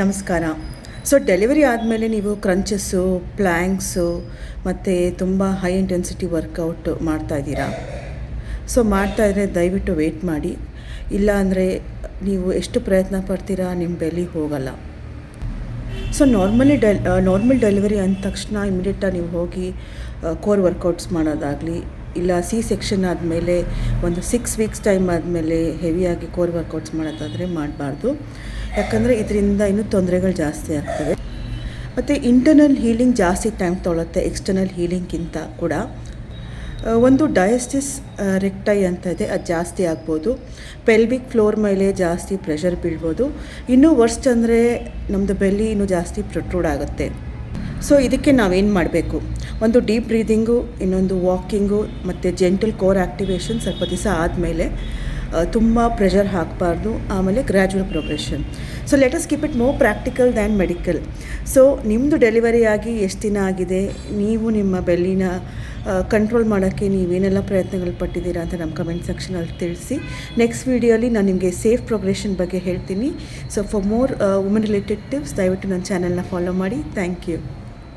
ನಮಸ್ಕಾರ. So delivery ಆದಮೇಲೆ ನೀವು ಕ್ರಂಚಸ್ಸು, ಪ್ಲ್ಯಾಂಕ್ಸು ಮತ್ತು ತುಂಬ ಹೈ ಇಂಟೆನ್ಸಿಟಿ ವರ್ಕೌಟ್ ಮಾಡ್ತಾಯಿದ್ದೀರಾ. ಸೊ ಮಾಡ್ತಾಯಿದ್ರೆ ದಯವಿಟ್ಟು ವೆಯ್ಟ್ ಮಾಡಿ. ಇಲ್ಲ ಅಂದರೆ ನೀವು ಎಷ್ಟು ಪ್ರಯತ್ನ ಪಡ್ತೀರಾ ನಿಮ್ಮ ಬೆಲಿ ಹೋಗಲ್ಲ. ಸೊ ನಾರ್ಮಲ್ ಡೆಲಿವರಿ ಅಂದ ತಕ್ಷಣ ಇಮಿಡಿಯೇಟಾಗಿ ನೀವು ಹೋಗಿ ಕೋರ್ ವರ್ಕೌಟ್ಸ್ ಮಾಡೋದಾಗಲಿ, ಇಲ್ಲ ಸೆಕ್ಷನ್ ಆದಮೇಲೆ ಒಂದು 6 ವೀಕ್ಸ್ ಟೈಮ್ ಆದಮೇಲೆ ಹೆವಿಯಾಗಿ ಕೋರ್ ವರ್ಕೌಟ್ಸ್ ಮಾಡೋದಾದರೆ ಮಾಡಬಾರ್ದು. ಯಾಕಂದರೆ ಇದರಿಂದ ಇನ್ನೂ ತೊಂದರೆಗಳು ಜಾಸ್ತಿ ಆಗ್ತವೆ. ಮತ್ತು ಇಂಟರ್ನಲ್ ಹೀಲಿಂಗ್ ಜಾಸ್ತಿ ಟೈಮ್ ತೊಗೊಳುತ್ತೆ ಎಕ್ಸ್ಟರ್ನಲ್ ಹೀಲಿಂಗ್ಗಿಂತ ಕೂಡ. ಒಂದು ಡಯಾಸ್ಟಿಸ್ ರೆಕ್ಟೈ ಅಂತ ಇದೆ, ಅದು ಜಾಸ್ತಿ ಆಗ್ಬೋದು. ಪೆಲ್ವಿಕ್ ಫ್ಲೋರ್ ಮೇಲೆ ಜಾಸ್ತಿ ಪ್ರೆಷರ್ ಬೀಳ್ಬೋದು. ಇನ್ನೂ ವರ್ಸ್ಟ್ ಅಂದರೆ ನಮ್ಮದು ಬೆಲ್ಲಿ ಇನ್ನೂ ಜಾಸ್ತಿ ಪ್ರೊಟ್ರೂಡ್ ಆಗುತ್ತೆ. ಸೊ ಇದಕ್ಕೆ ನಾವೇನು ಮಾಡಬೇಕು? ಒಂದು ಡೀಪ್ ಬ್ರೀದಿಂಗು, ಇನ್ನೊಂದು ವಾಕಿಂಗು ಮತ್ತು ಜೆಂಟಲ್ ಕೋರ್ ಆ್ಯಕ್ಟಿವೇಶನ್ ಸ್ವಲ್ಪ ದಿವಸ ಆದಮೇಲೆ. ತುಂಬ ಪ್ರೆಷರ್ ಹಾಕಬಾರ್ದು. ಆಮೇಲೆ gradual progression. So let us keep it more practical than medical. So ನಿಮ್ಮದು ಡೆಲಿವರಿ ಆಗಿ ಎಷ್ಟು ದಿನ ಆಗಿದೆ, ನೀವು ನಿಮ್ಮ ಬೆಲ್ಲಿನ ಕಂಟ್ರೋಲ್ ಮಾಡೋಕ್ಕೆ ನೀವೇನೆಲ್ಲ ಪ್ರಯತ್ನಗಳು ಪಟ್ಟಿದ್ದೀರಾ ಅಂತ ನಮ್ಮ ಕಮೆಂಟ್ ಸೆಕ್ಷನಲ್ಲಿ ತಿಳಿಸಿ. ನೆಕ್ಸ್ಟ್ ವೀಡಿಯೋಲಿ ನಾನು ನಿಮಗೆ ಸೇಫ್ ಪ್ರೋಗ್ರೆಷನ್ ಬಗ್ಗೆ ಹೇಳ್ತೀನಿ. So for more women related tips ದಯವಿಟ್ಟು ನನ್ನ ಚಾನಲ್ನ ಫಾಲೋ ಮಾಡಿ. Thank you.